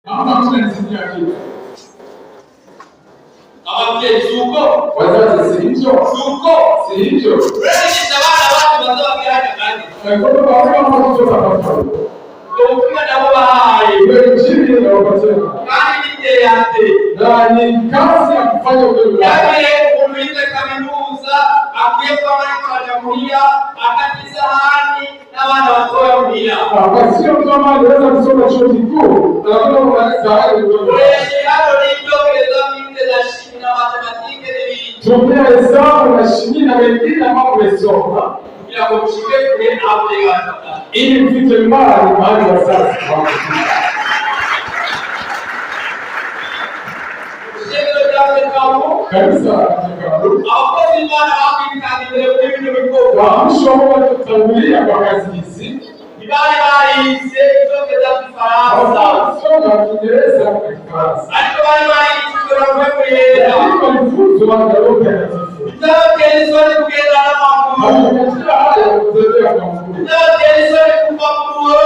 Kama tunasikia kitu. Awake suko. Wazazi si hicho. Suko. Si hicho. Wewe ni sababu watu wazao kiacha kazi. Kwa sababu kama mtu tunapata. Ukifika na baba hai. Wewe chini na ukasema. Kani nje yake. Na ni kazi ya kufanya ule. Yale umuite kaminuza, akiyepa mali kwa jamuria, akatiza hani na wana watoa mia. Kwa sio kama anaweza kusoma chuo kikuu, lakini kumaliza hayo ndio. Hapo ndio keleza mingi za shimi na matematiki ni. Tumia hesabu na shimi na wengine ambao wamesoma. Bila kumshike kule hapo ya ili mfike mbali mahali wa sasa. Kabisa hapo ni maana wapi kazi ndio mikopo. Waamsho wao tutangulia kwa kazi hizi. Bali sio za Kifaransa. Soma Kiingereza na Kifaransa. Bali sio kwa walifunzwa na Roho Mtakatifu. Ndio swali kugenda na mambo. Katika haya kutembea kwa Mungu. Ndio swali kupamua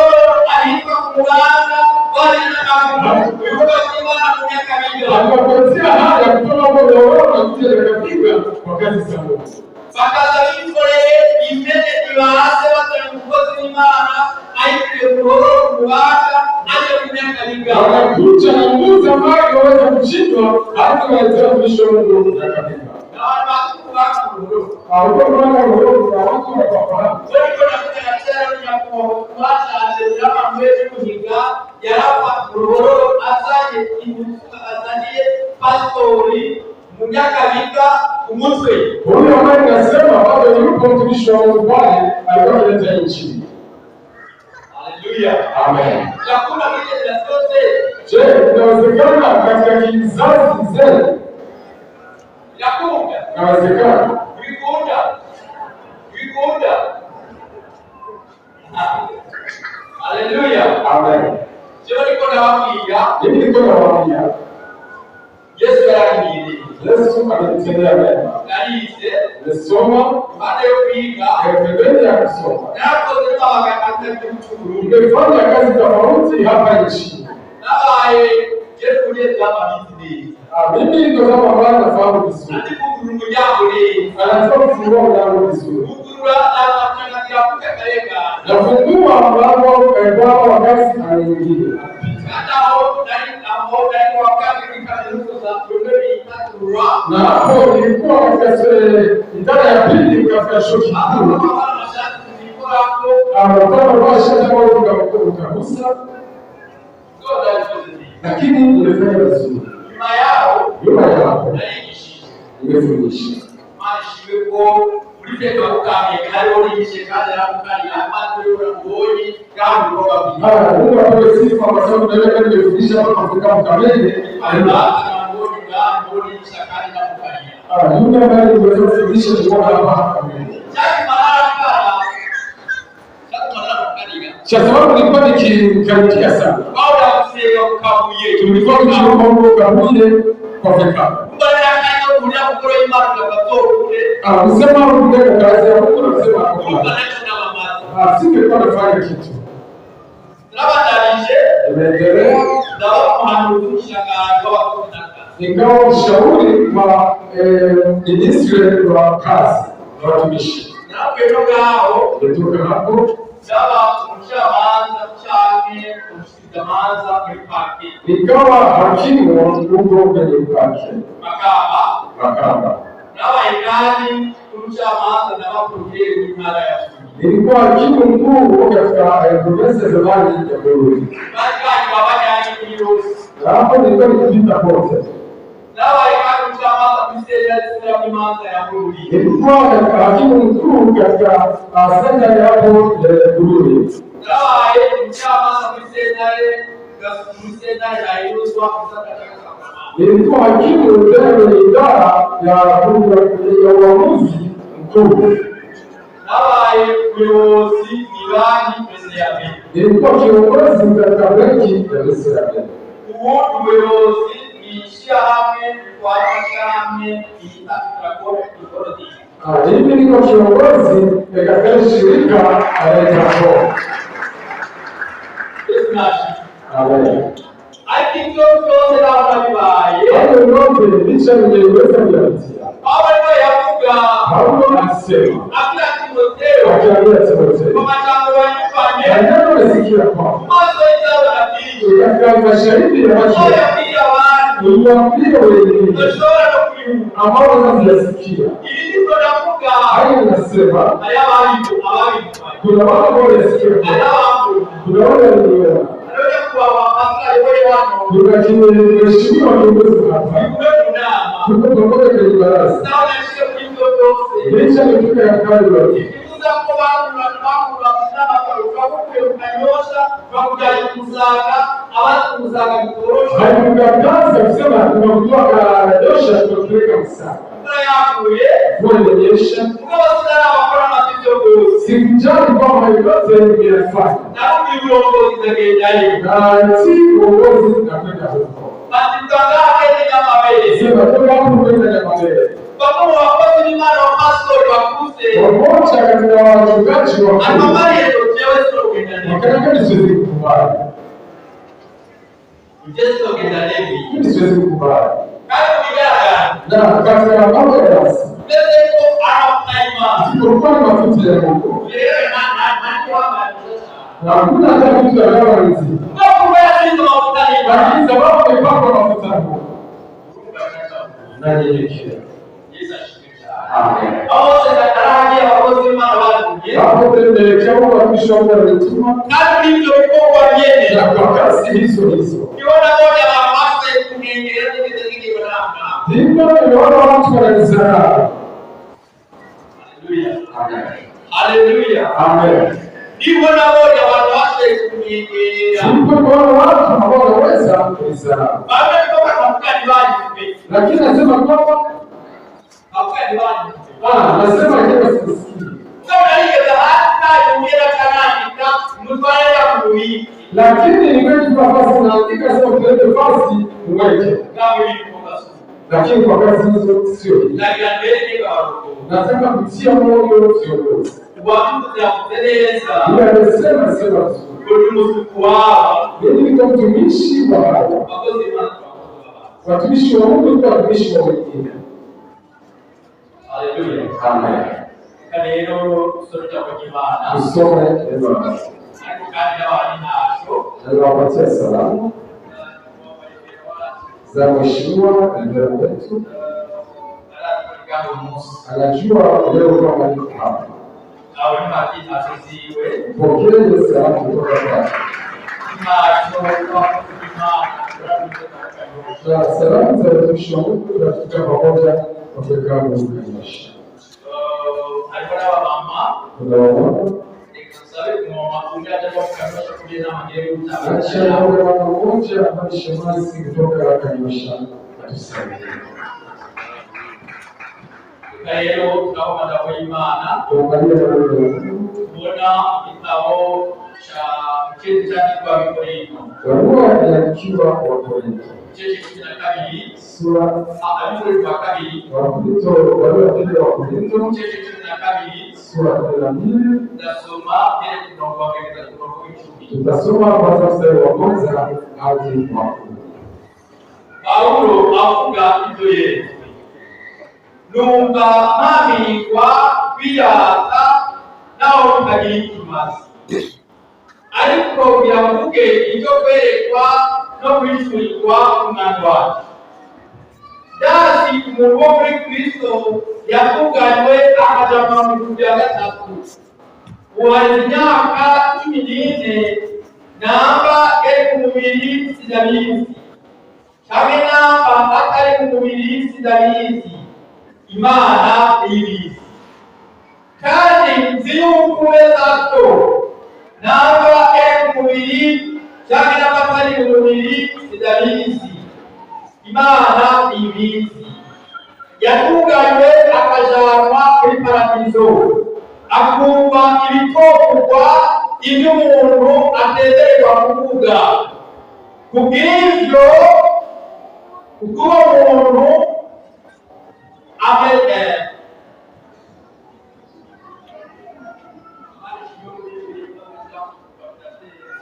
alipa kuanga bali na mambo. Yuko kwa miaka mingi. Anapotea haya kutoka kwa Roho na kuja katika kwa kazi za Mungu. Bakaza bikore imene dibaase batamukozi n'Imana ayikire Roho kuanga aje miaka mingi. Wanakuja na nguvu ambayo waweza kushindwa hata waweza kushindwa Mungu katika. Na watu wako Roho. Hapo kuna Roho na watu wakafahamu. Sio kuna tena ya kuacha azama mbele kuhinga yarapa Roho asaje asaje pastori Munyakabika umutwe. Huyo ambaye nasema bado yupo mtumishi wa Mungu pale alikuwa analeta injili. Haleluya. Amen. Hakuna kile cha sote. Je, inawezekana katika kizazi kizee? Yakunda. Inawezekana. Vikunda. Haleluya. Amen. Sio niko na wakia. Mimi niko na wakia. Yesu aliniambia. Yesu amenitendea mema. Nalise. Nimesoma. Baada ya kuiga. Nimependa ya kusoma. Napo sema wakati mchukuru. Nimefanya kazi tofauti hapa nchini. Naye Yesu ndiye kama hizi. Mimi ndio kama ambaye nafahamu vizuri. Ndikukungu jambo ni. Anatoa kufungua mlango vizuri. Kukura ana kuyafuka kalenga. Nafungua mlango kwa wakati anaingia. Hata hao ndani wakati nikaanza kuondoa itaturwa. Na hapo nilikuwa katika idara ya pili katika chuo kikuu. Kwa shati moja ukagusa. Lakini nimefanya vizuri. Nyuma yao nimefundisha. Mungu apewe sifa kwa sababu na wewe nimefundisha mpaka kufika Mkamende. Yule ambaye nimeweza kufundisha tuko hapa Mkamende. Kwa sababu nilikuwa nikikaribia sana. Tulikuwa tukiomba Mungu kabuye kwa feka. Usema ule kwa kazi ya Mungu unasema singekuwa nafanya kitu. Nimeendelea nikawa mshauri wa ministry wa kazi na watumishi. Kutoka hapo nikawa hakimu huko kwenye pake Makamba. Nilikuwa hakimu mkuu katika provinsi ya zamani ya Bururi. Hapo nilikuwa nikipita kote. Nilikuwa hakimu mkuu katika senta ya hapo Bururi. Nilikuwa hakimu kwenye idara ya uamuzi mkuu. Nilikuwa kiongozi katika benki ya Israeli. Mimi niko kiongozi katika shirika la Itaco. Amen. ariko ibyo byose ntabwo bibaye. Hayo yote licha ningeweza kuyapitia. Paulo yavuga, Paulo anasema, akila Timotheo, akiambia Timotheo, kwa majambo walifanya, na neno umesikia kwamba mwanzo ijao na pili, katika mashahidi ya macho pia watu, uliwaambia wengine ndoshora no kuyumva, ambao wanazisikia. Ili ndivyo navuga, Hayo nasema, haya walipo, kuna wale ambao wanasikia kwamba, kuna wale waliona, kuna kimeheshimiwa kiongozi hapa, kuna pamoja kwenye baraza, licha nifika ya kali yote. Haikukataza kusema tunakutoa kadosha tunapeleka msaka. Kuonyesha sikujali kwamba yote nimeyafanya na si uongozi tunakwenda huko. Sema toka hapo kwenda Nyamabele. Pamoja katika wachungaji wa wakati siwezi kukubali. Siwezi kukubali. Na katika mambo ya rasi sipokuwa na mafuta ya Mungu na hakuna hata kitu ya dawa hizi, lakini sababu imepakwa mafuta ya Mungu na nyenyekea. Hapo tunaelekea kwa mwisho wa mtuma na kwa kasi hizo ndivyo tunaona watu wanazaa. Haleluya. Amen. Ndivyo naona wanawake kunyenyekea. Ndivyo tunaona watu ambao wanaweza kuzaa. Baada ya kutoka katika divani, lakini nasema kwamba katika divani. Nasema kile sisikii. Kama ile hata yungera kanani mfanya kuhii. Lakini ningeje kwa fasi na andika sema tuende fasi mweke. Kama ilivyo basi. Lakini kwa kazi hizo sio. Nataka kutia moyo viongozi. Sema mimi ni mtumishi wa Baba. Watumishi wa Mungu ni watumishi wa wengine. Haleluya. Amen. Kaneno sote kwa Imana. Tusome neno la Mungu. Nawapatia salamu za mheshimiwa Andrea wetu. Anajua leo kama niko hapa. Pokea salamu kutoka kwake. Salamu za watumishi wa Mungu tunafika pamoja katika kuunganisha. Kuna wamama. Acha wale wanaoja na shemasi kutoka Kanyosha atusaidie. Leo tunaomba kwa Imana. Tuangalie neno la Mungu. Kuona kitabu cha Mchezo cha Wakorintho. Barua ya kichwa wa Korintho. Mchezo cha kabili. Sura Alifu wa kabili. Wakorintho, barua ya pili wa Korintho. Mchezo cha kabili. Sura 12. Tutasoma ile tunaomba katika kutoka uchumi. Tutasoma kwanza mstari wa kwanza hadi wa 10. Paulo avuga ibyo yetu. Numva mpamikwa kwirata naho bitagira ikimazi, ariko biravuge ibyo kwerekwa no kwishyurirwa umwana wacu. Ndazi umuntu wo muri Kristo yavuganywe akajama mu bihumbi bya gatatu, uwari imyaka 14 namba yari ku mubiri sidabizi, cyane namba atari ku mubiri sidabizi, Imana ibizi. Kandi nzi yuko uwezato namba yari ku mubiri cyane namba atari ku mubiri sidabizi, Imana ibizi. Yatunganywe akajanwa kuri paradizo, akumva ibitokorwa ibyo umuntu ategerezwa kuvuga. Kubw'ibyo ubwo umuntu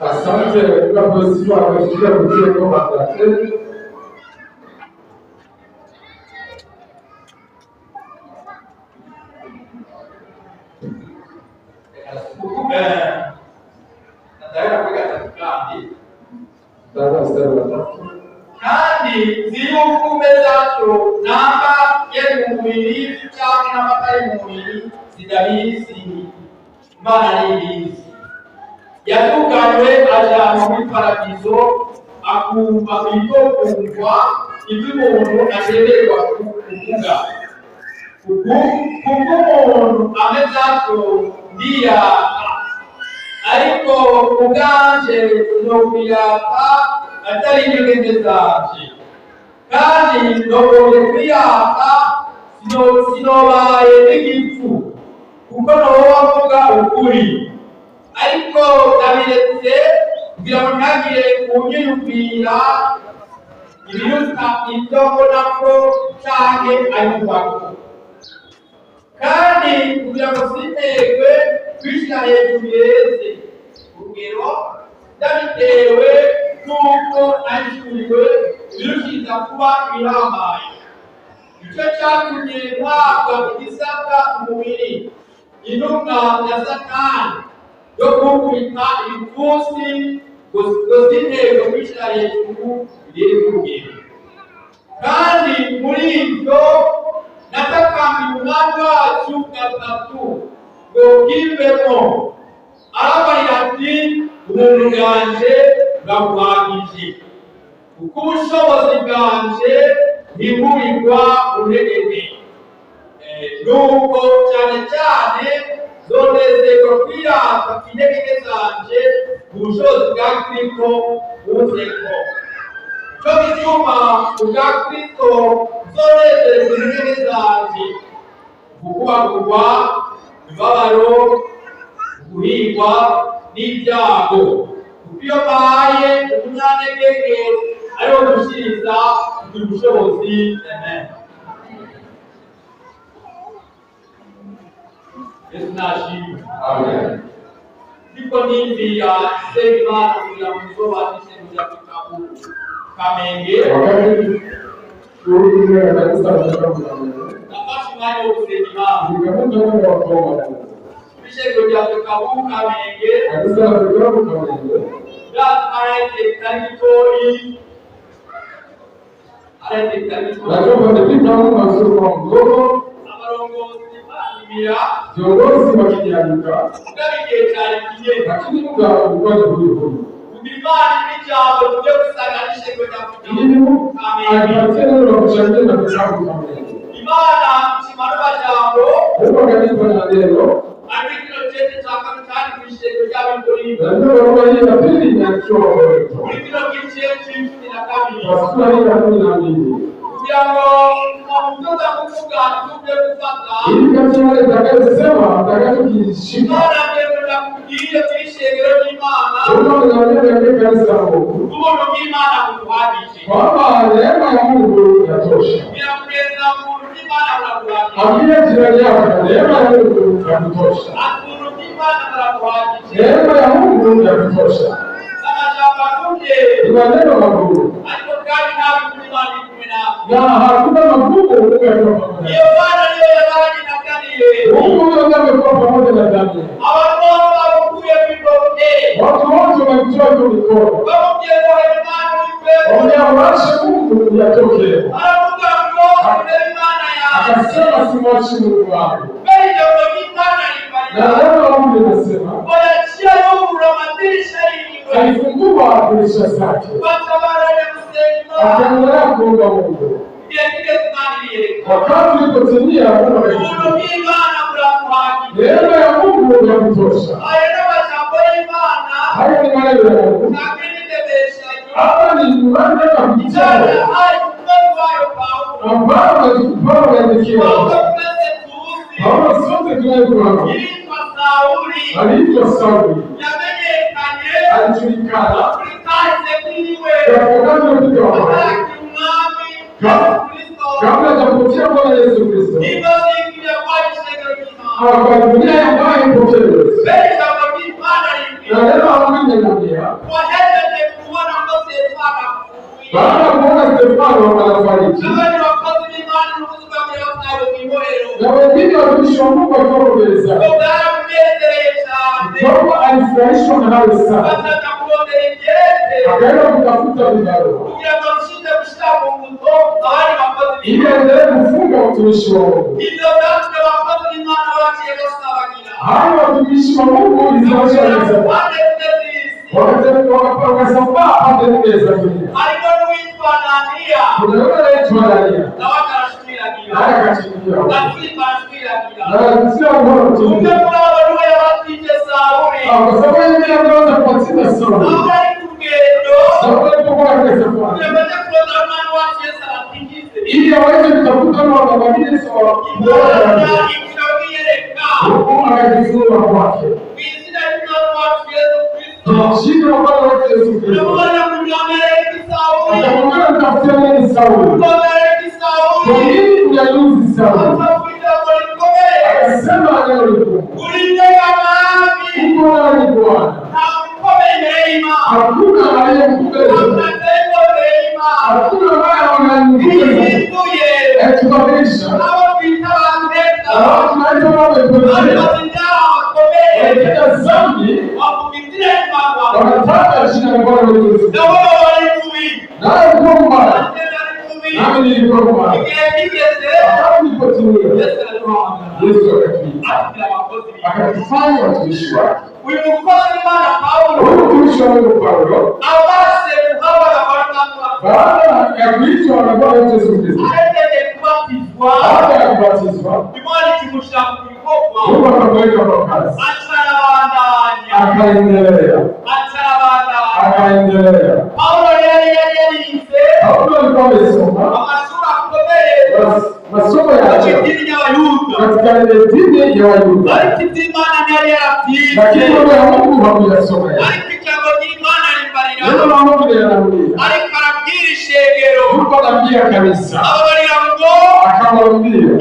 Asante kwa position akashikia kutia kwa platform. Kandi zimukumbe zacho namba yari mu mubiri cyangwa n'amatari mu mubiri zidabizi Imana nibizi. Yatuganywe ajyanwa muri paradizo akumva ibitomumva iby'umuntu atemererwa kuvuga. Kubwo umuntu ameze atyo ndiyaka, ariko ubwanje no kwiyaka atari intege zanje, kandi ndogoye kwiyaka sinobaye n'igipfu kuko nowavuga ukuri, ariko ndabiretse kugira ngo ntagire kunyiyumvira ibiruta ibyo mbonako canke ayumvako, kandi kugira ngo sinterwe kwishira hejuru yeze. Urugero, ndabitewe n'uko nahishuriwe birushiza kuba ibihambaye. Icyo cyatumye mpabwa igisata umubiri, intumwa ya Satani yo gukubita ibipfunsi ngo sinterwe kwishira hejuru yeze urugero. Kandi muri ibyo natakambiye umwami wacu gatatu ngo bwivemo, arabarira ati ubuntu bwanje buraguhagije, kuko ubushobozi bwanje ntiburirwa uregeke. Nuko cyane cyane zonezerwa kwirata intege zanje ubushobozi bwa Kristo buzeko. Cyo gituma ubwa Kristo zonezerwa intege zanje, gukubagurwa, imibabaro, guhigwa n'ibyago, kuko iyo mbaye umunyantege ariwo gushiriza kugira ubushobozi. Amen. Yesu nashimwe. Amen. Niko nimbiya Imana kugira ngo nzobanishe kuja kwitabu Kamenge. Wakati tuliingia kanisa la Mungu. Nafasi mwana wo gusenga Imana. Nikamuta Mungu wa kuomba. Bishego bya Kabu Kamenge. Kanisa la Mungu Kamenge. Arete Karitori. Najua nilipita Mungu mazuri kwa mdogo. Viongozi wakijanika, lakini Mungu alikuwa ni huyu. Mungu alipatia neno la kushangilia na kusabu kama hiyo. Mungu akanipa na neno. Na ndio roho hii ya pili inachoa wewe. Wasukuma hii ya kumi na mbili. Ili kati wale takayosema, takayokishika. Mungu anaweza kanisa la Mungu. Kwamba neema ya Mungu inatosha. Ambia jirani yako, neema ya Mungu inatosha. Neema ya Mungu inatosha. Ni maneno magumu. Na hakuna magumu Mungu yatoka pamoja. Mungu ndiye amekuwa pamoja na Danieli. Watu wote wametoa tu mikono. Wameamrisha Mungu yatoke. Akasema simwachi Mungu wangu. Na neno la Mungu linasema alifungua dirisha zake, akaendelea kuomba Mungu. Wakati ulipotimia, Mungu akaifunga. Neema ya Mungu inatosha. Haya ni maneno ya Mungu. Hapa ni maneno ya mchana ambayo Paulo aliandikiwa. Paulo sote tunayefahamu aliitwa Sauli, alijulikana kwa mtu wa Bwana kabla hajapokea Bwana Yesu Kristo. Kwa dunia ambayo ipokea Yesu. Na neno la Mungu linaniambia Stefano wanafariki. Na wengine watumishi wa Mungu wakiwa gerezani. Paulo alifurahishwa na hayo sana. Akaenda kutafuta vibarua ili aendelee kufunga utumishi wa Mungu. Hao watumishi wa Mungu walizoesha wakasambaa hadi meza dunia. Kuna yule anaitwa Anania. Akachimbiwa. Na sio bora kutumia. Kwa sababu yeye anaanza kupatia Sauli. Sauli alipokuwa katika safari. Ili aweze kutafuta na wabadili sawa. Mungu akajifungua kwake. Jina la Bwana wetu Yesu Kristo. Akamwambia mtafutie nini Sauli? Kwa nini unayuzi Sauli? Akasema neno likumu. Uko nani Bwana? Hakuna aliyemkubali. Hakuna ambaye anamkubali. Tukabisha. Tunaita mambo ya zambi. Wanataka jina la Bwana wetu Yesu. Naye kwamba nami nilikuwa kwamba nilipotimia Yesu akatufanya watumishi wake. Huyu mtumishi wa Mungu Paulo baada ya kuitwa na Bwana wetu Yesu Kristo, baada ya kubatizwa, Mungu akamweka kwa kazi. Akaendelea. Paulo alikuwa amesoma masomo ya katika ile dini ya Wayuda, lakini mambo ya Mungu hakuyasoma. Neno la Mungu linarudia. Mungu anambia kanisa, akamwambia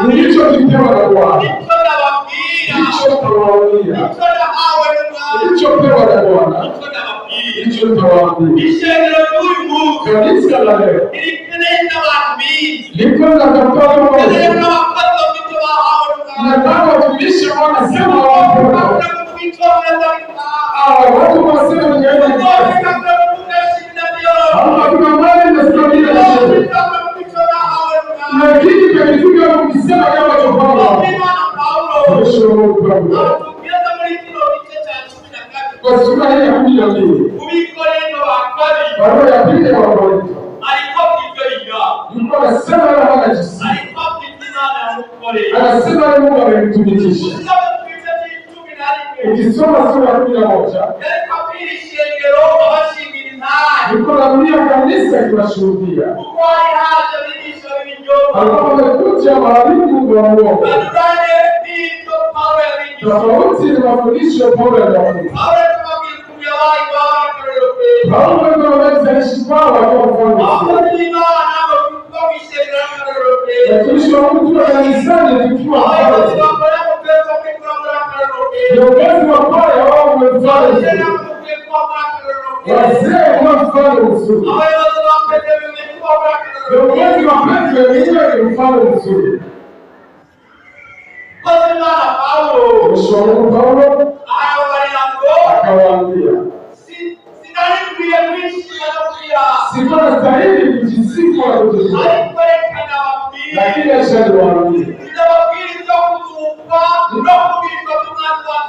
nilichokipewa na Bwana nilichopewa na Bwana ndicho nitawaambia. Kanisa la leo liko na tafakari moja. Nataka watumishi wanasema watu wanasema ningeenda kazi. Hakuna mali na stabili na sherehe. Lakini katika ukisema kama chopao. Mwisho wa Mungu Paulo. Kwa sura hii ya 12. Barua ya pili ya Wakorintho. Mungu anasema na anajisi. Anasema Mungu amemtumikisha. Ukisoma sura ya 11. Mungu anarudia kanisa kinashuhudia. Alikuwa amekuja maharibu wa Mungu. Tofauti na mafundisho Paulo yanafundisha. Paulo anaweza kwao kwa mfano. Watumishi wa Mungu wa kanisani tukiwa hapa. Viongozi wa kwaya wao wamefanya. Wazee wamefanya uzuri. Viongozi wa Petro wenyewe wamefanya uzuri. Paulo akawaambia, sikuwa stahili kujisifu na kujisifu, lakini ashaliwaambia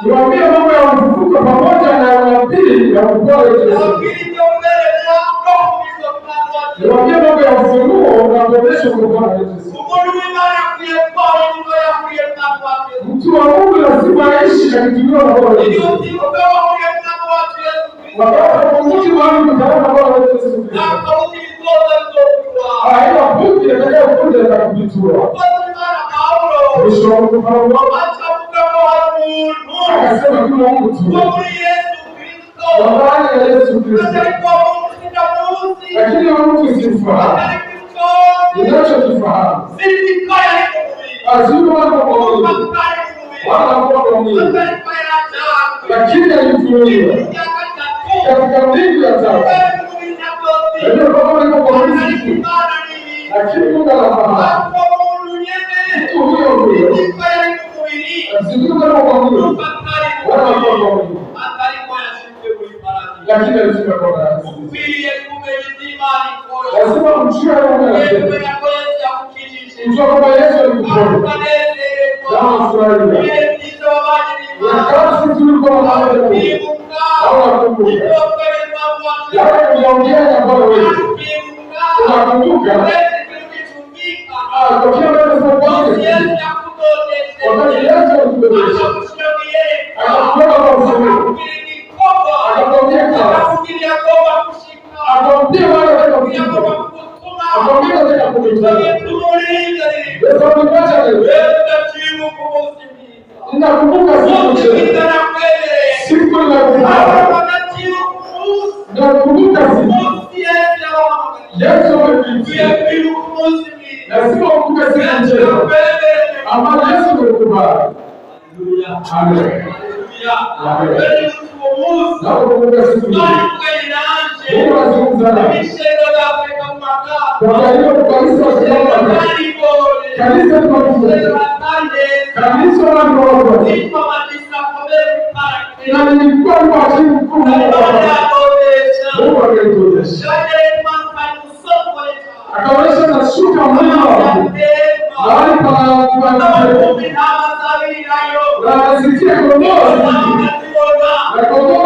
niwaambie mambo ya mfufuko pamoja na mapili ya upole Yesu. Niwaambie mambo ya ufunuo na kuonesha kwa Yesu. Mtu wa Mungu lazima aishi na kutumia roho ya Yesu. Wakati Mungu anamtaka Bwana Yesu. Haina buti ya kuja na kupitua. Mwisho wa Paulo akasema kuna Mungu tu. Bwana Yesu Kristo. Lakini Mungu sifahamu. Ninachokifahamu. Azima kwa Mungu. Wala kwa Mungu. Lakini alifunuliwa katika mbingu ya tatu. Ndio riziki, lakini Mungu anafahamu mtu huyo asizungumza kwa Mungu wala kwa Mungu, lakini alizungumza kwa Mungu. Lazima mjue Mungu mjua kwamba Yesu alikuponya na furahia na kazi tulikuwa pamoja au nakumbuka yale tuliongea ambayo wewe unakumbuka kwa kile unachofanya wakati Yesu alikuponya akakupa kwa msamaha akakwambia akamwambia wale wanaokuja akamwambia katika kumtoa Yesu alipacha leo. Ninakumbuka siku nakumbuka Yesu amepitia lazima ukumbuke siku njema ambayo Yesu amekubali. Amen. Amen. Na ukumbuke siku njema Mungu azungumza nasi. Kwa hiyo kanisa simama kanisa ni kanisa kanisa la Mungu na nilikuwa kwa chini mkuu Mungu akaituonyesha akaonyesha na shuka Mungu mahali pa na nasikia kondoo na kondoo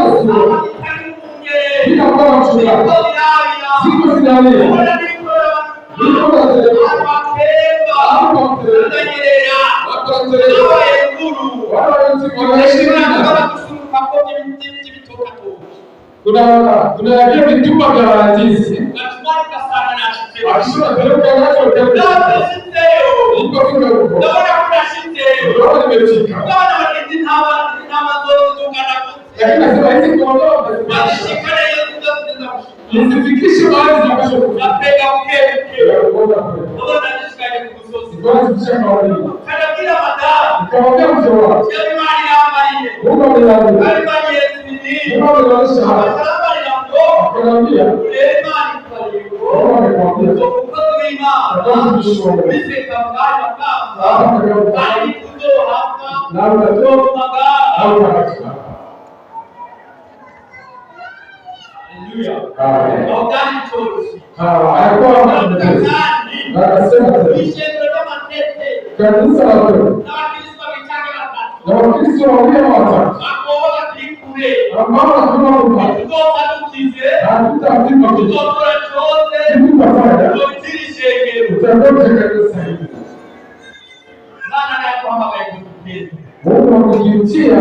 bila kwa mchungaji siku zinalia kuna vitupa vya ndizi akisema peleka nacho iko kinga huko ndio nimefika lakini nasema hizi kondoo nisifikishe mahali zinapaswa napenda ukeke nikamwambia mke wake Mungu ameniambia akaniambia kanisa la Mungu na Wakristo wawili watatu ambao hakuna Mungu hatutafika Mungu amekujitia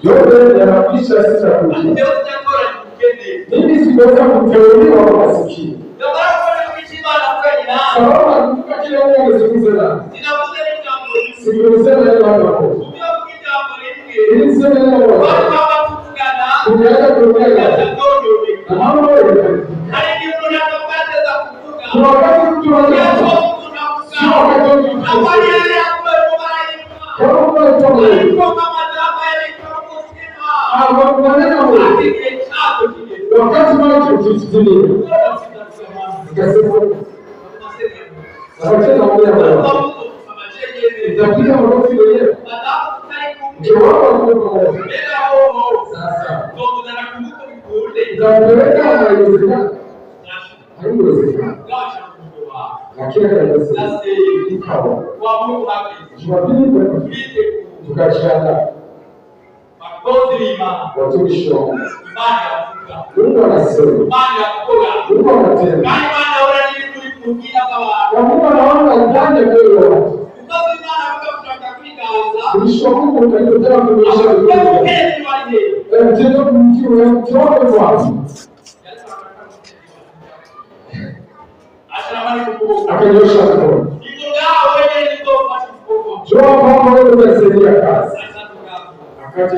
yote yanapisha sisi kuja. Mimi sikuweza kuteuliwa kwa masikini. Sababu nakumbuka kile Mungu amezungumza nami. Sikusema yale watu. Nilisema yale watu. Tumeanza kuongea. Na mambo yote. Kuna wakati mtu anataka. Sio wakati mtu anataka. Kwa wakati mmoja tulifikiria nikasema sasa naongea kwa nitapiga makofi leo ndio wao sasa ndio haiwezekana lakini kanisa ikawa Jumapili tukachana watumishi wa Mungu. Mungu anasema, Mungu anatenda, na Mungu anaona ndani ya moyo wa watu. Mtumishi wa Mungu utaitwa kuonyesha mtendo mkuu wa kutoka kwa akanyosha mkono. Joa kwamba wewe unasaidia kazi. Akati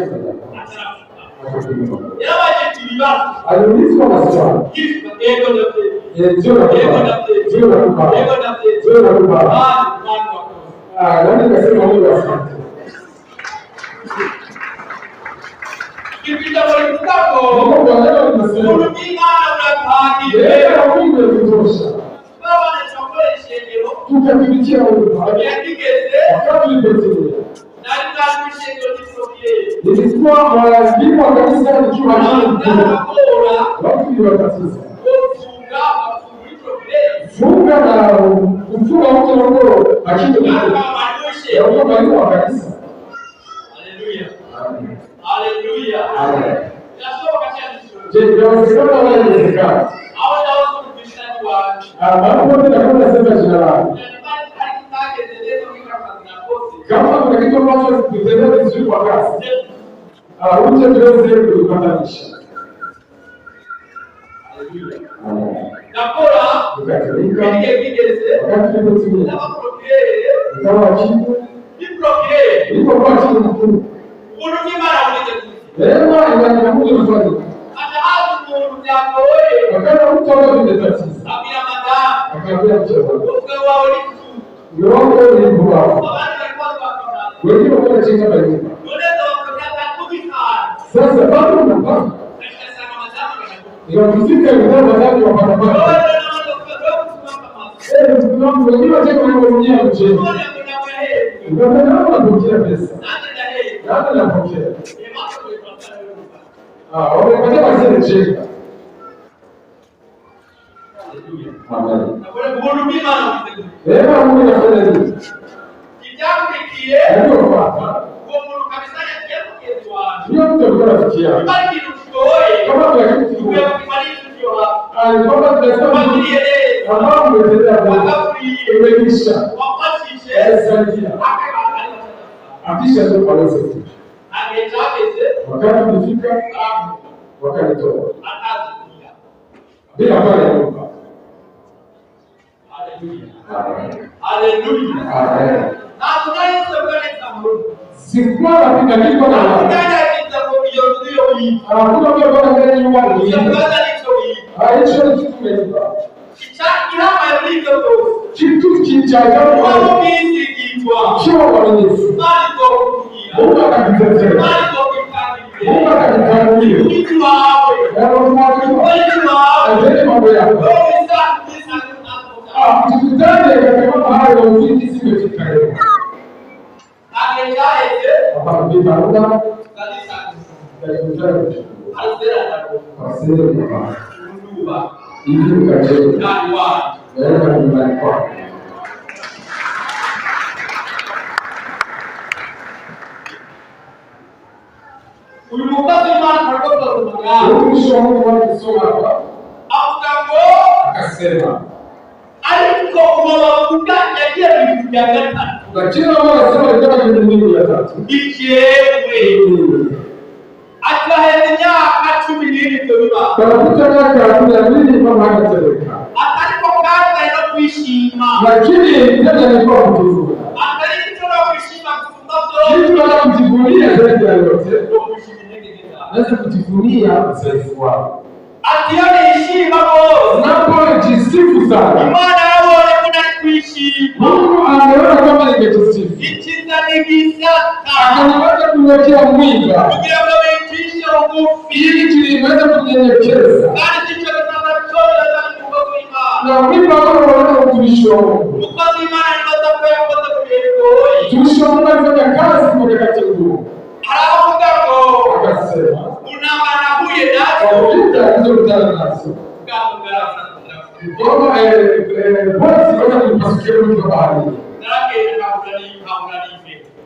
aliulizwa maswali. Nani kasema Mungu asante? Kipita mlikako. Mungu anataka kusema. Mungu anataka yeye anakuja kutosha. Baba anachukua ishengero. Tukapitia Mungu. Yakigeze. Wakati ulipotimia. Nani nani ishengero lisogee. Nilikuwa mwalimu wa kanisa nikiwa chini. Watu ni watatiza. Funga na kufunga mtu mmoja lakini ndio mwalimu wa kanisa. Haleluya. Amen. Haleluya. Amen. Nasoma katika mstari. Je, inawezekana au haiwezekani? Au ndio kubishana wa. Mambo yote yanasema sema jina lako. Kama kuna kitu ambacho kutendea vizuri kwa kazi. Uje tuweze kupatanisha. Haleluya. Amen. Nakora Tukatumika. Kigeze. Wakati tulipotimia. Na procreate. Kama chifu. Ni procreate. Nilipokuwa chifu mkuu. Uruki mara unaweza. Leo inakuja mfano. Hata hapo Mungu yako wewe. Wakati mtu anatatiza. Abia mada. Akaambia mchezo. Ukawa uliku. Ndio ni bora. Baba alikuwa kwa. Wengine wanacheka bali. Unaweza wakataka kubika. Sasa bado unapanga. Inafika ndio madhani wa barabara. Wengine wanacheka na wengine mchezo. Ndio maana wanapokea pesa. Nani anapokea? Wamepata basi cheka. Amen. Leo Mungu anafanya nini? Ndio kwa. Ndio mtu anafikia. Kama kuna kitu kikubwa. Alikuwa tunasema ambao umetendea Mungu. Umekisha. Saidia. Akisha ndio pale. Wakati ulifika wakanitoa. Bila pale Mungu. Haleluya. Amen. Na tunaisema Sikuwa napita kitu na hakuna mtu ambaye ndani nyumbani. Hicho ni kitu kimenipa. Kitu kichajabu kwa sio uaminifu. Mungu akakitetea. Mungu akakitanulia. Ajeni mambo yako. Tukutane katika mambo hayo muziki simefika leo. Hapa ndipo naona akasema lakini wanasema ndio kitu ya tatu. Atahenya atumilini tuliba. Tafuta miaka 12 kama hajatendeka. Atalipokaza ina kuishima. Lakini tena ni kwa kutuzu. Atalitoa kuishima kufungazo. Kitu anakujivunia zaidi ya yote. Naweza kujivunia udhaifu wako. Atione heshima kwa. Unapojisifu sana. Imani yao kuna kuishi. Mungu anaona kama nimejisifu. Ichiza nigisa. Anaweza kuwekea mwiba. Ili tuliweza kunyenyekeza. Na mwiba wao utumishi wa Mungu. Utumishi wa Mungu alifanya kazi kwa wakati huo. Akasema hizo mtana nazo. Kama bosi wala kupasikia mtu wa bahari.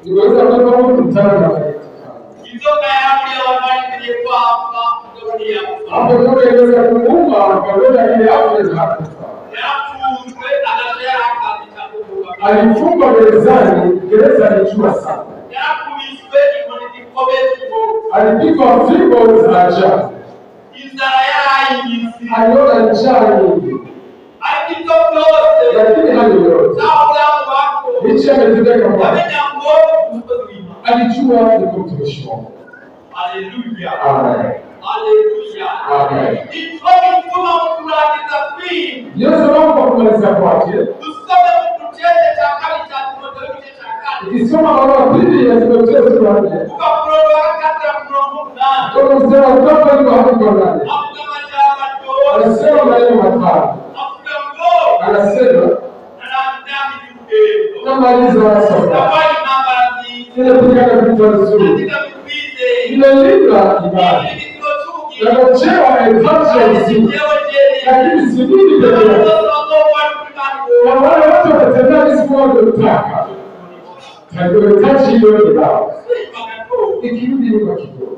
Niweza kwenda mtana na hapo ndio inaweza kuumba kabla ile hapo hapo. Alifungwa gerezani, gereza alijua sana. Alipigwa fimbo za ajabu. Aliona njaa nyingi. Lakini hali yote licha ametendeka kwake, alijua ni mtumishi wa Mungu. Haleluya. Amen. Haleluya. Amen. Itoki kama kurangiza kwingi. Ndio sababu kwa kumaliza kwake Tusome mtucheze cha kali cha Timotheo cha kali. ukisoma barua pili ya Timotheo sura ya 4 Ukaprova kata mrongo na. kwa mstari wa 3 ndio hapo kwa ndani. Hakuna majaba ndio. Anasema maneno matano. Hakuna ngo. Anasema na maliza sasa. Ile pigana vita nzuri. Ile linda ibada. Na kuchewa evangelism. Lakini si mimi pekee yangu. Na wale watu watatembea siku wanayotaka. Tunahitaji hiyo ibada. Ikirudi nyuma kidogo.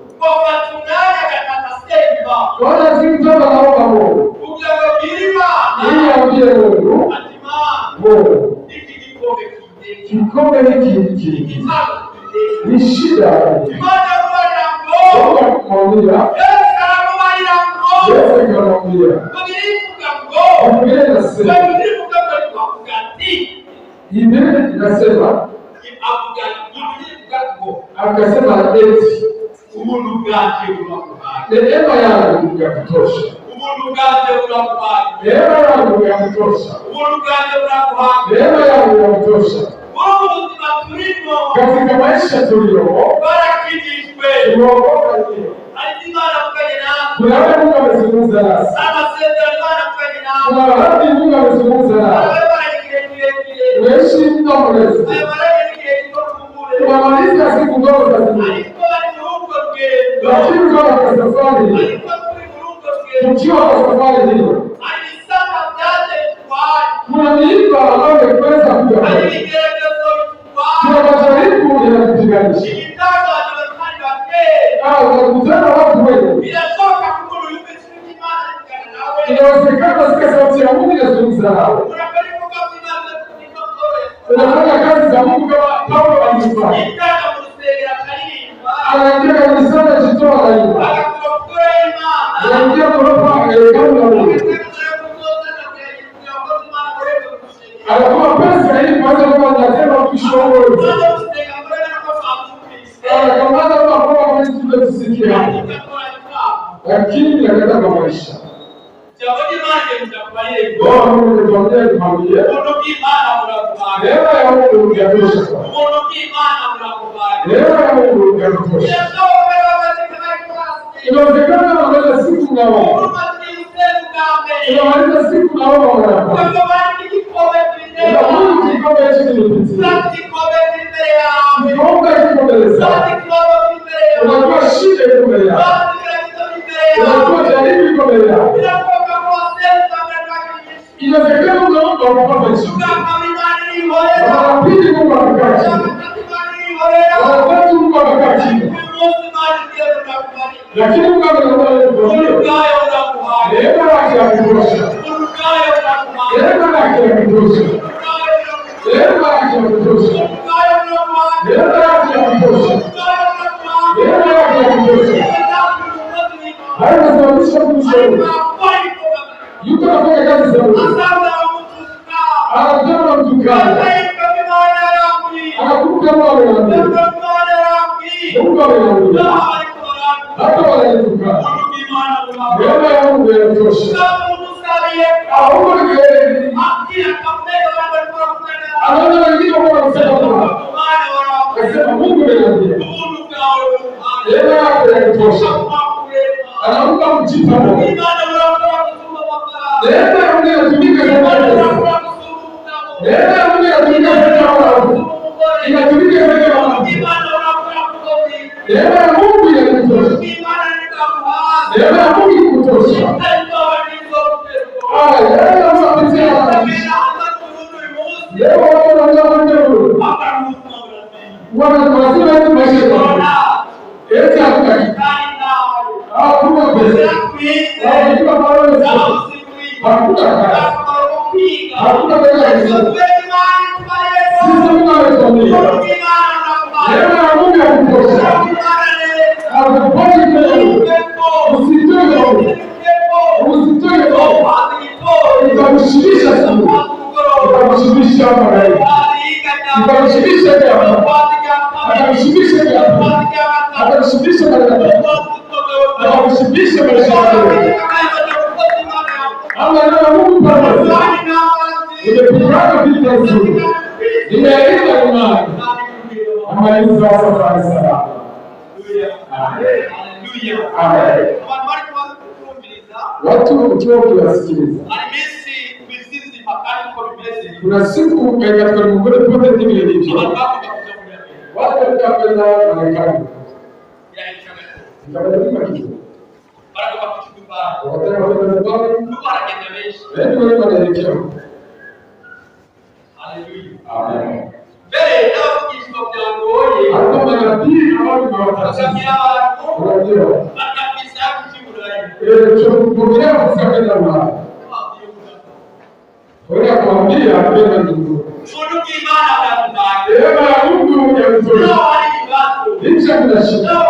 Wala zingitoka naomba Mungu. Ili aambie Mungu. Mungu. Kikombe hiki ni shida. Mungu akamwambia. Yesu akamwambia. Biblia inasema. Biblia inasema. Akasema eti. Neema yangu ya kutosha. Neema yangu ya kutosha. Neema yangu ya kutosha. Katika maisha tuliomo, tumeokoka ndio. Kuna wale Mungu amezungumza nasi. Kuna wale Mungu amezungumza nasi. Unaishi muda mrefu. Tunamaliza siku ndogo za dunia. Lakini kwa safari, tukiwa kwa safari hiyo, kuna miiba ambayo imeweza kuja hapa. Kuna majaribu yanakupiganisha. Unakutana watu wengi. Inawezekana sikia sauti ya Mungu inazungumza nao. Unafanya kazi za Mungu kama Paulo alivyofanya. Anaingia kanisani jitoa na hiyo. Anaingia kuropa hekalu la Mungu. Anakuwa pesa ili kwanza kwa natema kishoro. Anakamata kwa mtu tusikia. Lakini anataka kwa maisha. Bwana Mungu anatuambia kumwambia. Neema ya Mungu inatosha. Neema ya Mungu inatosha. Inawezekana unaweza siku na wao. Inaweza siku na wao wanapata. Mungu kikombe hichi kilipitia. Kikombe kiko mbele zako. Unakuwa shida iko mbele yako. Unakuwa jaribu iko mbele yako. Inawezekana unaomba upate jibu. Wanapili Mungu anakaa chini. Wanapati Mungu anakaa chini. Lakini Mungu anakuambia neema yake ya kutosha. Neema yake ya kutosha. Neema yake ya kutosha. Neema yake ya kutosha. Neema yake ya kutosha. Hainasababisha kumshauri. Yuko anafanya kazi za Mungu. Anataka mtukane. Anakuta wale wanaambia. Mungu anaambia. Hata wanatukana. Neema ya Mungu inatosha. Mungu ni kweli. Anaona wengine wanasema kwa. Anasema Mungu ananiambia. Neema yake inatosha. Anaomba mjipa Mungu. Neema ya Mungu inatumika sana. Neema ya Mungu inatumika sana. Inatumika sana. Neema ya Mungu inatosha. Neema ya Mungu inatosha. Neema wana lazima tu maisha yao. Eti hakuna. hakuna pesa, hakuna malezi, hakuna kazi, hakuna pesa. Sisi tunaweza neema ya Mungu ya kutosha. Hakuposhi tena. Usitoe roho. Utamshibisha sana. Utamshibisha malaika. Utamshibisha jamaa. Atamshibisha jamaa. Atamshibisha malaika. Atamshibisha maisha yake. Allah na Mungu pamoja. Nimepigana vita nzuri. Nimealinda imani. Amaliza safari salama. Amen. Watu ukiwa ukiwasikiliza, kuna siku katika mgogoro pote timu ilivyo, watu watapenda Marekani itabadilika kitu, watapenda wanaelekea. Amen. Hata manabii ambao tunawatazamia unajua tunapokea kusakata mwana kwa kuambia apenda Mungu neema ya Mungu ya kutosha licha kuna shida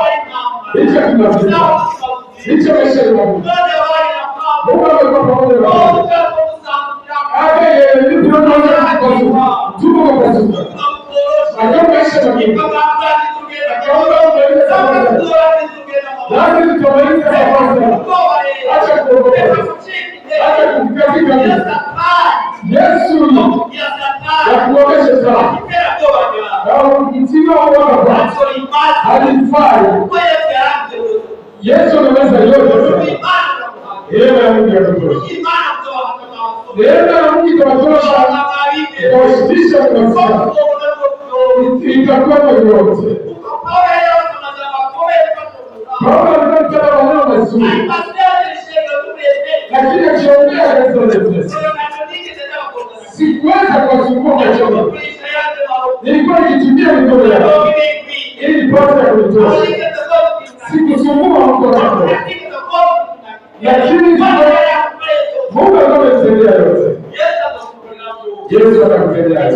licha kuna vita licha maisha ya Mungu amekuwa pamoja na wao hata yeye ndio anaweza kukuza tuko kwa sababu ndio maisha ya Mungu lazima tutamaliza safari. Acha kuogopa. Acha kufikiri Yesu ya kuogesha sana. Na mtindo wa Bwana alifai. Yesu anaweza yote. Yeye ndiye anatosha. Yeye ndiye anatosha. Kushibisha kwa itakuwa yote. Baba anataka wanao mazuri. Lakini akiongea katika sikuweza kuwasumbua machozi. Nilikuwa nikitumia mikono yangu ili nipate kutosha. Sikusumbua mkono wangu. Lakini Mungu amemsaidia yote. Yesu akamsaidia.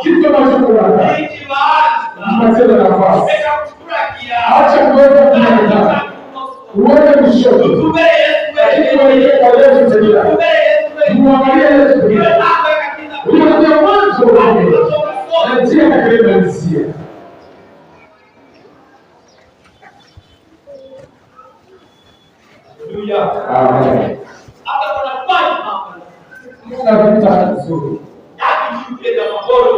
Kitu ambacho kuna mpatie nafasi. Acha kuweza kuona. Uone kushoto. Lakini kwa Yesu tena. Muangalie Yesu tena. Huyo ndio mwanzo wake. Na njia ya kuelezea. Haleluya. Amen. Hata kuna mambo. Kuna vitu vizuri.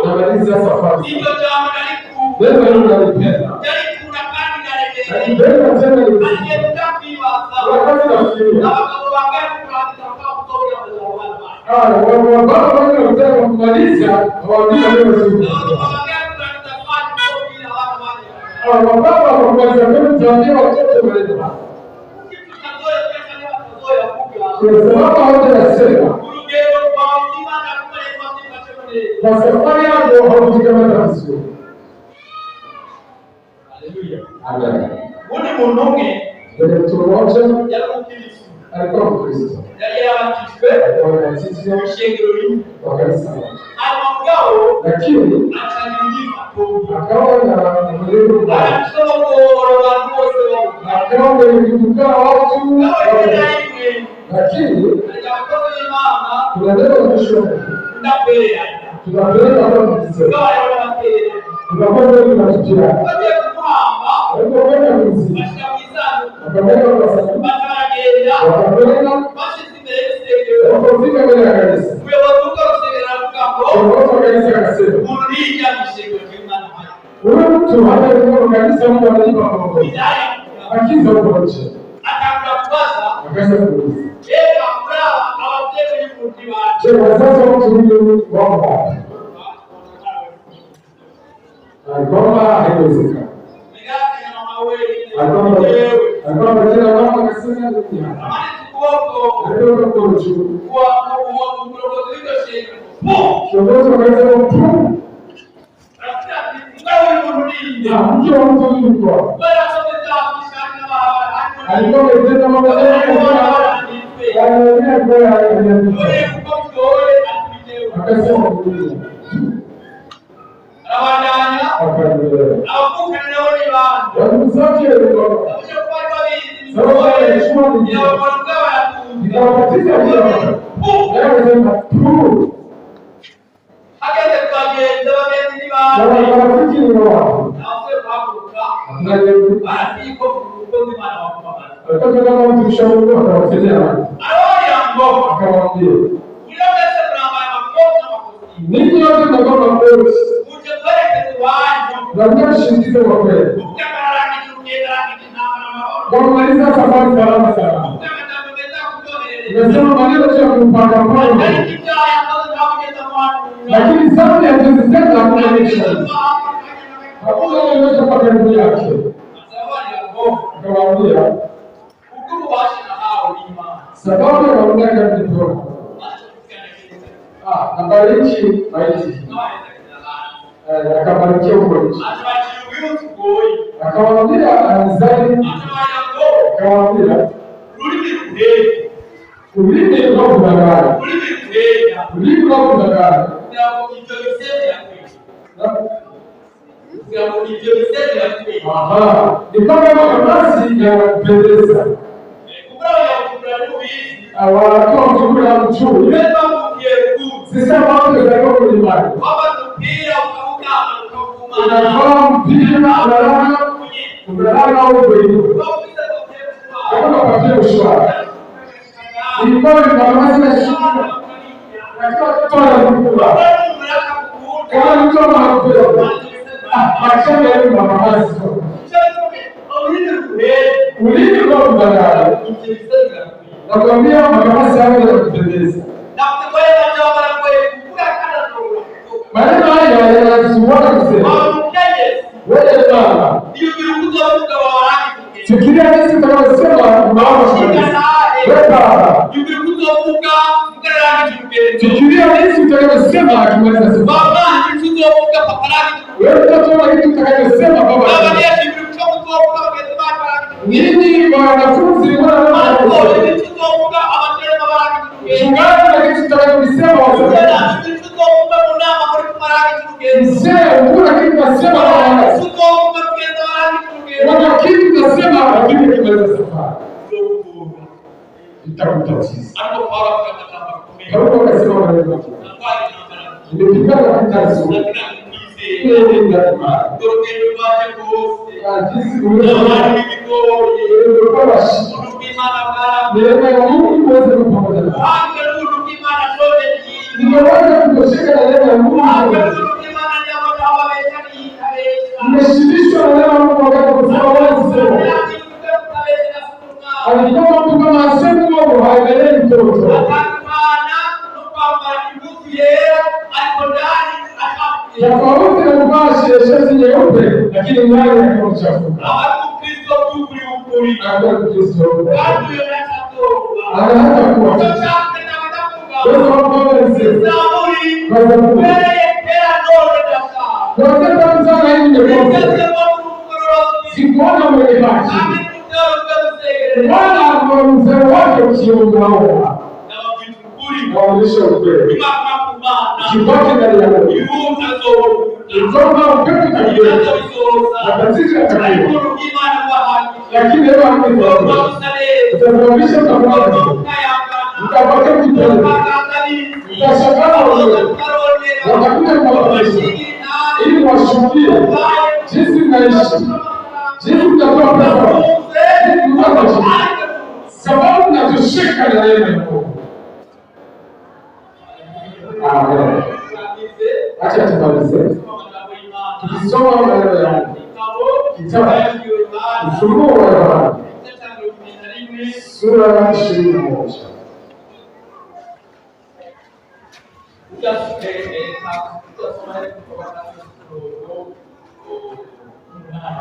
Namaliza safari. Ndio jambo naliku. Wewe unalipenda. Naliku na kani na lele. Ndio tena ni. Aliyetakiwa sawa. Wakati nafikiria. Na wakati tunataka kutoka kwa baba wanataka kumaliza waambie wewe sio. Baba wanamaliza mimi tuambie watoto wetu. Kwa sababu wote nasema. Kwa safari yangu haujikamata vizuri. Haleluya. Amen. Wone mononge ndio tunaoacha alikuwa Mkristo. Lakini akawa na mwelekeo akawa kutukaa watu, lakini tunataka kushoka tunapeleka kwa Kristo tunapata tunatutia kwa kwenda mzima akamweka kwa sababu wakapeleka wakafika mbele ya kanisa kanisa akasema ule mtu hata kwa kanisa Mungu analipa kwa akiza huko nje akaanza kuuliza je, wazazi wa mtu huyu wako wapi? Alikuwa haiwezekani. Alikuwa mmoja wao akasema ndio. Alikuwa kwa juu. Kiongozi akasema tu. Mke wa mtu huyu kwa. alikuwa ametenda mambo mengi akasema ninyi wote mnakuwa makosa. Lazima tushindikize kwa kweli. Wamaliza safari salama sana. Nimesema maneno tu ya kumpanga panga. Lakini sauti ya kuzisema hakuna mwisho. Hakuna yeyote kwa karibu yake. Akawaambia sababu ya mamlaka nilipewa. Nabariki maiti. Akabarikia ugonjwa. Akawaambia anzani. Akawaambia ulimi ndio kudanganya. Ulimi ndio kudanganya. Ni kama makaratasi ya kupendeza. Wanatoa mchukula ya mchukula. Sisa mambo ya kwa kulimani. Unafaa mpira unalala au kuinuka. Kama patia ushwari. Ilikuwa ni mavazi ya shule. Katika kutoa mkubwa. Kama mtu anakupewa. Machana ya mavazi. Ulini kwa kudanganya. Nakwambia mavazi yao yanapendeza. Maneno haya yanasumbua kusema. Wewe bwana. Fikiria jinsi utakavyosema unaona shida. Wewe baba. Fikiria jinsi utakavyosema akimaliza sema. Baba, wewe mtoto kitu utakavyosema baba. Nini wanafunzi wana Chungaji na kitu utakavyosema wasema. Mzee, kuna kitu nasema bwana. Kuna kitu nasema lakini kimeweza safari. Itakutatiza. Paulo akasema maneno. Nimepigana vita nzuri. Ile ndio jamaa. Jinsi ulivyokuwa neema ya Mungu iweze kupamoja nasi. Nimeweza kutosheka na neema ya Mungu. Nimeshibishwa na neema ya Mungu wakati kusema wazi sema. Alikuwa mtu kama asemu Mungu haendelee mtoto. Tofauti na kuvaa shati nyeupe lakini ndani yake mchafuka. Anaanza kuwa sikuona mwenye maji wala mzee wake ukiungaunga waonyesha ukweli kibaki ndani ya Mungu Mzoma upepo kabila na katika kabila lakini leo hamna utasababisha tofauti utapata kipele utashangaa wewe watakuja kuwaonyesha ili washuhudie jinsi mnaishi jinsi mtatoa pesa jinsi mtatoa sababu mnatosheka na neema ya Mungu. Amen. Acha tumalize. Tukisoma maneno ya kitabu Ufunuo wa Yohana sura ya 21.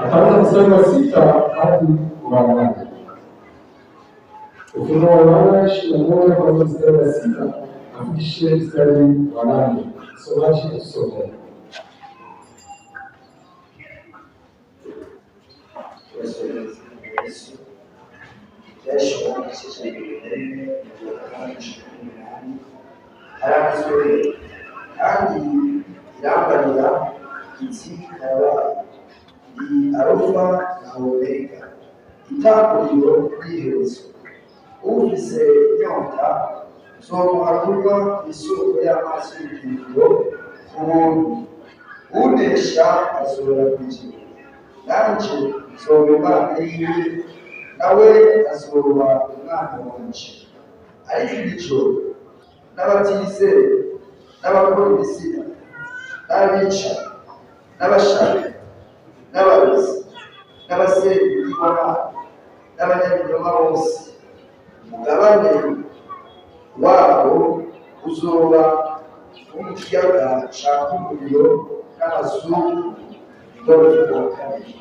Ataanza mstari wa 6 hadi wa 8. Ufunuo wa Yohana 21 kuanzia mstari wa 6 afikishie mstari wa 8. Somaji tusome. byashoboka igice cya mbere kandi harangizwe kandi irambarira iti karabaye ni Arufa na Omega, itanguriro n'iherezo. Ufise inyota nzomuha kunywa isoko y'amazi y'ubugingo ku buntu. Unesha azora kugira, nanje nzoba Imana yiwe, nawe azoba umwana wanje. Ariko ijoro n'abatizera n'abakora ibisiga n'abica n'abashaka n'abarozi n'abasenga ibigirwamana n'abanyabinyoma bose, umugabane wabo uzoba mu kiyaga caka umuriro n'amazuru y'ubwoko bwa kabiri.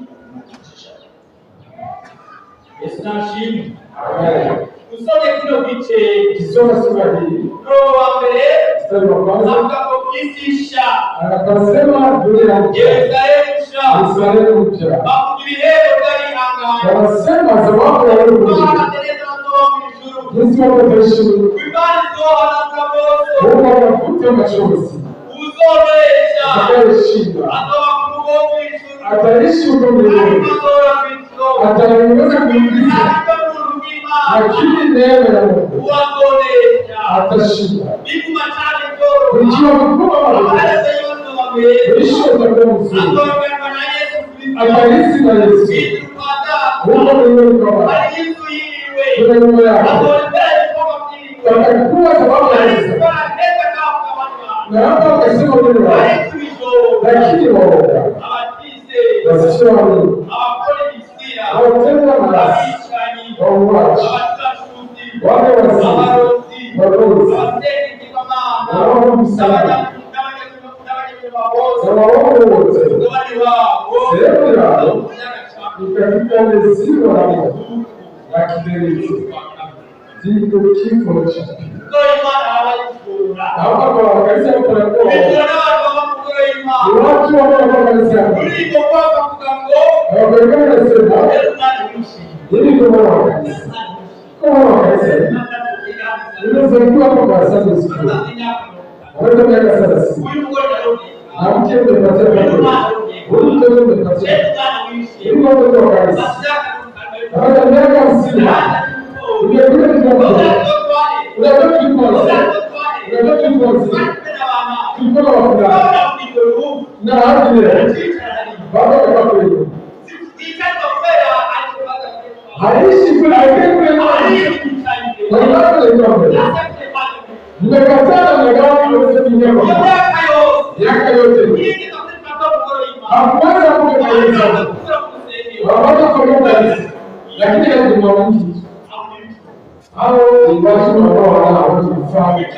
Yesu nashimwe. Amen. Usome kino gice Kisoma sura hii wa mbere mstari wa kwanza akakokisisha anasema dunia Yerusalemu nsha Yerusalemu mpya, bakugira ibihembo by'abihanganye wanasema zawabu ya Mungu banatereza bazoba mu ijuru jinsi wataishi imana izohanagura bose Mungu awafute machozi, uzonesha atakayeshinda azoba ku rugo rw'ijuru ataishi huko milele, azora kw'ijuru ataweza kuingiza, ariko mu rw'Imana lakini neema ya Mungu uwazonesha atashinda. biguma cyane byoro Ikiwa mkubwa wa abareze yose bamwe mwisho utakuwa mzuri, azoberwa na Yesu Kristo ataishi na Yesu Yesu Rwanda huko milele kwa Baba. ari Yesu yiwe Kuna nyuma yako azobera ibikorwa byiwe watakuwa sababu ya ari Yesu, gukora neza kabukamanywa na hapa wakasema neno ari lako, kubijoro lakini waoga abatizeye wasishoamini, abakora ibisiya hawatenda maasi, abicanyi wauaji, abasacuzi wale wazima, abarozi warozi, abasenga igirwamana wanaomba msaada, n'abanyabuzima bose na waovu wote. umugabane wabo Sehemu yao umunyagaciro ni katika lezio la Mungu la kiberiti, ndiko kifo cha pili. kuko Imana abayikura Hapa kwa kanisa kuna kwa bityo n'abantu b'amakuru y'Imana ni watu ambao kanisa muri ibyo bavuga ngo hawapelekana sema Yesu Mwana w'ishimwe ili kwa kanisa kwa kanisa nimezaliwa kwa Sunday school hata miaka 30 na mke umepatia kwa huyu mtoto umepatia ili watu kwa kanisa hata miaka 50 ungekuja kidogo unataka kikosi tulikuwa wafulani na hadi leo baba kwa kweli haishi kule kule na ibada ile ndio nimekataa na gani uweze kuingia kwa yaka yote hakuweza kuja kanisa baba kwa kanisa lakini leo ni mwanamke hao ni watu ambao wana kufanya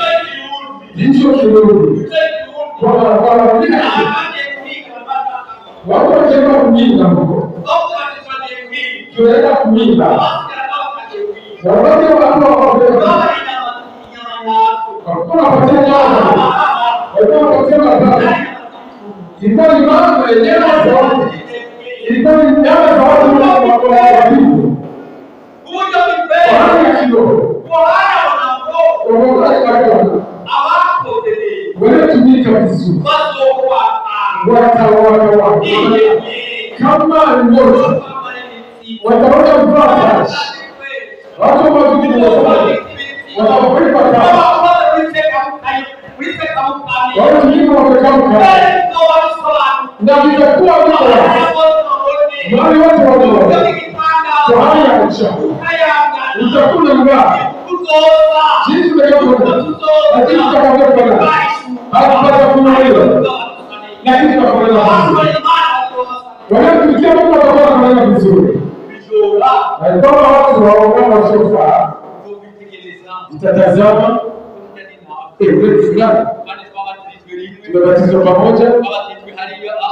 hicho kirudi kwa watu wanataka kuminga huko tunaenda kuminga wakati wa watu wakapenda kwa pamoja nao watu wakasema ilikuwa ni mambo yenyewe sababu ilikuwa ni nyama za watu wa vitu kwa kidogo wanatumika vizuri wataona kama ndoto wataona mfano watu wazuri watakulipa kama watu wengine watakamka na vitakuwa mahali watu wanaona kwa hali ya uchafu utakula mbaya jinsi tunavyoona lakini tutakapoona hatupata kuelewa lakini tutafanya wanatumikia Mungu atakuwa anafanya vizuri na kama watu waongana wasofaa itatazama wewe fulani tumebatizwa pamoja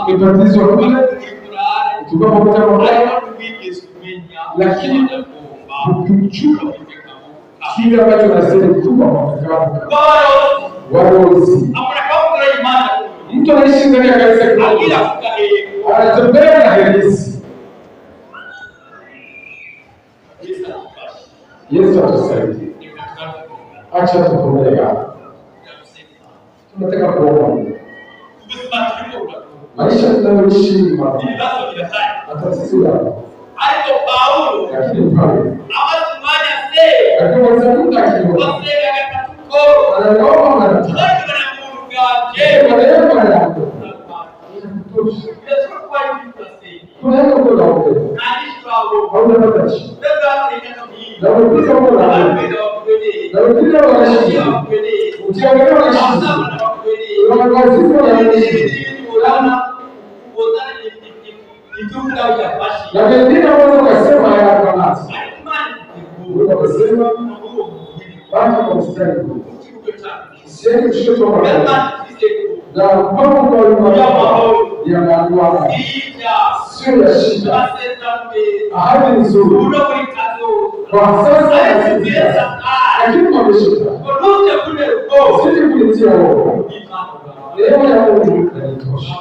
tumebatizwa kule tukiwa pamoja pamoja lakini kumjua kile ambacho nasema kutupa mafakamu warozi. Mtu anaishi ndani ya kanisa kidogo anatembea na heresi Yesu atusaidie. Acha tukomee hapa. Tunataka kuomba. Maisha tunayoishi hata sisi hapa. Lakini pale na wengine wanasema hayafanani. Wanasema baki kwa mstari huu. Sieni kushoto wa na mpango kwa ulimwengu ya maana sio ya shida. Ahadi nzuri kwa sasa lakini mameshika sisi kulitia roho leo ya Mungu inatosha.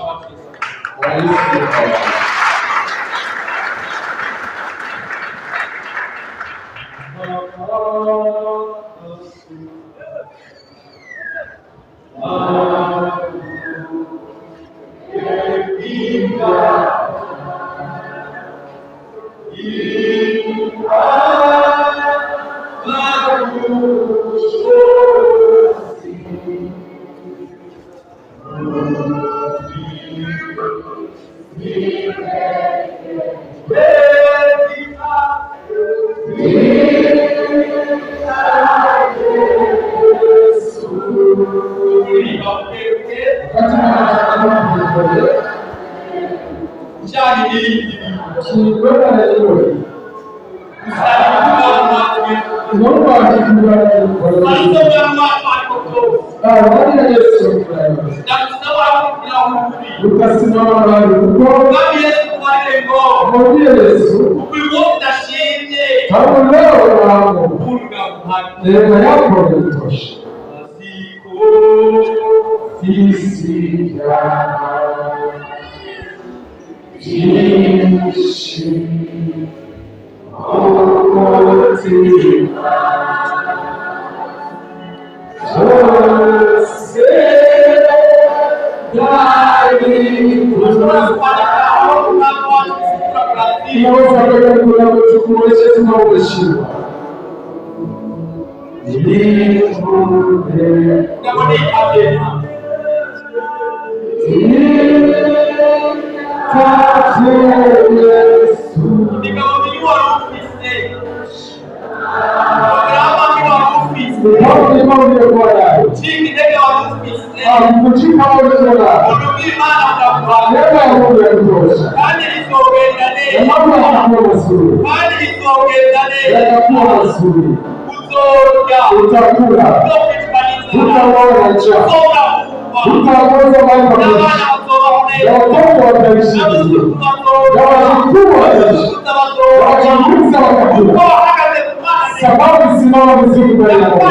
sababu simama vizuri mbele ya Mungu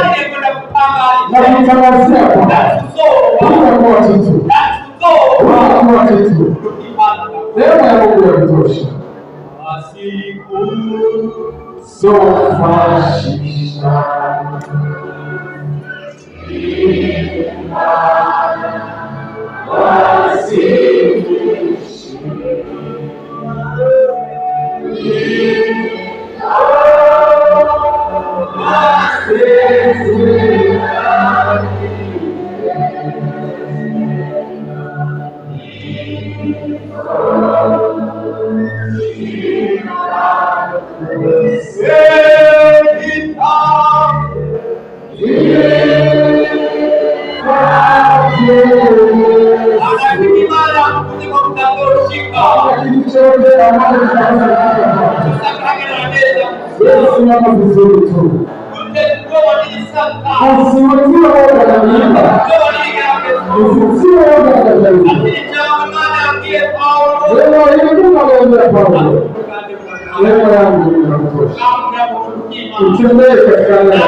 na kutangazia kwamba utakuwa kitu, utakuwa kitu. Neema ya Mungu ya kutosha. Sofashisha simama vizuri tu. Usiwatie woga na miimba. Usiwatie woga na miimba. Leo ilikuwa ngombe Paulo. Leo yangu inatosha. Utembee katika neno.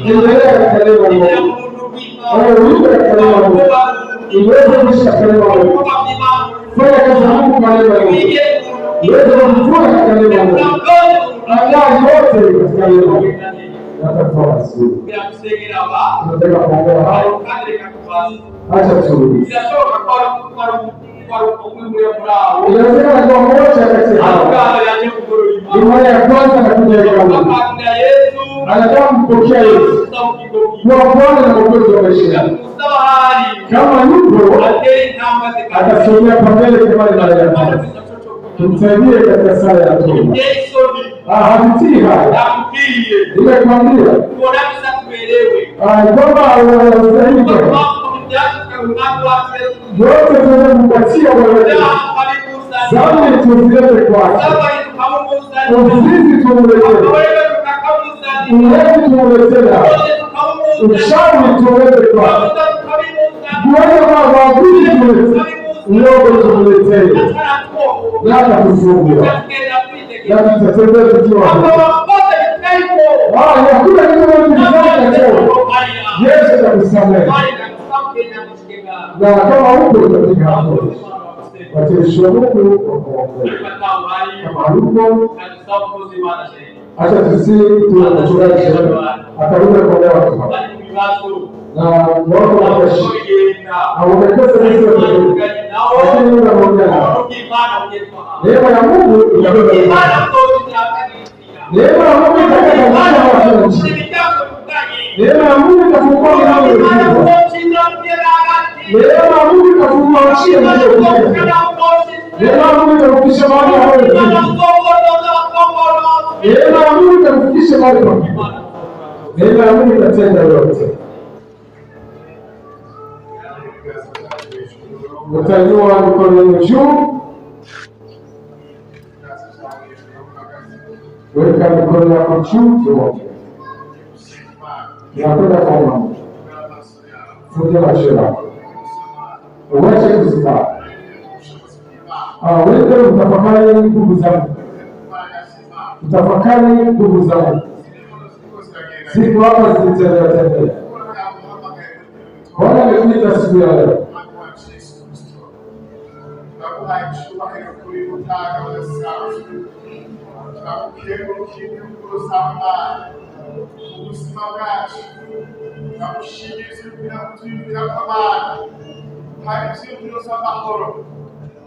Endelea katika neno. Uwe katika neno. Uweze kuishi katika neno. Fanya kazi ya Mungu kwa neno. Uweze kufua katika neno. Aya yote katika leo natatoa asili. Tunataka kuongea hao. Acha tu. Inawezekana kwa mmoja kati hao. Ni mara ya kwanza anakuja hekalu. Anataka kumpokea Yesu. Kwa Bwana na Mwokozi wa maisha yake. Kama yupo atasomea pambele kama inavyotakiwa. Tumsaidie katika sala ya toba. Hapitii haya. Nimekwambia. Kwamba unastahili. Yote tunayompatia wewe. Zambi tuzilete kwake. Uzinzi tumletee. Ulevi tumletee. Uchawi tumlete kwake. Kuweza mavazi tumletee. Uongo tumletee. Yaka kufungua. Yaka tutatembea tukiwa hapa. Hakuna kitu kinachofanya leo. Yesu atakusamehe. Na kama huko utapiga hapo. Watumishi wa Mungu wakuombee. Kama huko acha tunachuraji atarudia kwa watu hapa. Na wako wanashi. Hawamekesa Yesu lakini unaongea nao. Neema ya Mungu inabeba imani. Neema ya Mungu itakata mwana wa nchi. Neema ya Mungu itafungua milango ya kufungua. Neema ya Mungu itafungua njia zilizofungwa. Neema ya Mungu itakufikisha mahali hapo. Neema ya Mungu itakufikisha mahali hapo. Neema ya Mungu itatenda yote. Utainua mikono yenu juu. Weka mikono yako juu tuombe. Tunakwenda kwa Mungu. Funga macho yako. Uache kusimama. Wewe utafakari nguvu zangu. Utafakari nguvu zangu. Siku hapa zilitembea. Bwana amekuita siku ya leo. ubuzima bwacu turamushimiriza kugira ngo tuyumvire akamana hari ivyiyumviro vy'amahoro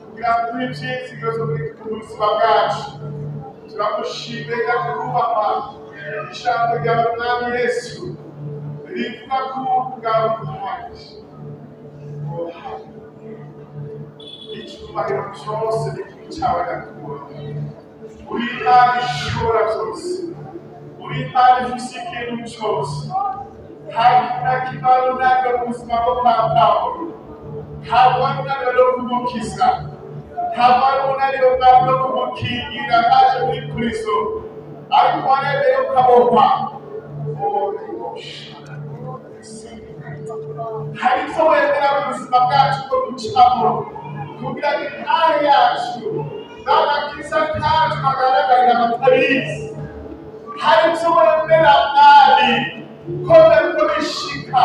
kugira ngo turi ivyizigiro vyo ku buzima bwacu turamushimira kubaka ijambo ryawe mwami Yesu rivuga ko ubwawe buhagije icyubahiro cyose n'igihugu cyawe ndakubona uri Imana ishobora byose uri Imana ifise ikintu cyose hakuna kibalo ntabwo mu buzima bwo kwa Pawulo ntabwo ari unaniro wo kumukiza ntabwo ari unaniro bwo kumukingira kaje muri Kristo ariko waremeye ukabohwa hari icyo wemera mu buzima bwacu bwo gucamo kugira ngo intare yacu n'agakiza kacu kagaragarira abatabizi hari icyo wemera mwami ko nariko bishika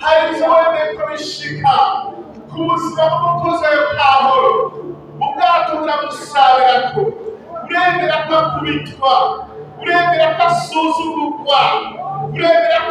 hari icyo wemeye ko bishika ku buzima bw'umukozi wa Pawulo ubwato buramusabirako uremera ko akubitwa uremera ko asuzugurwa uremera ko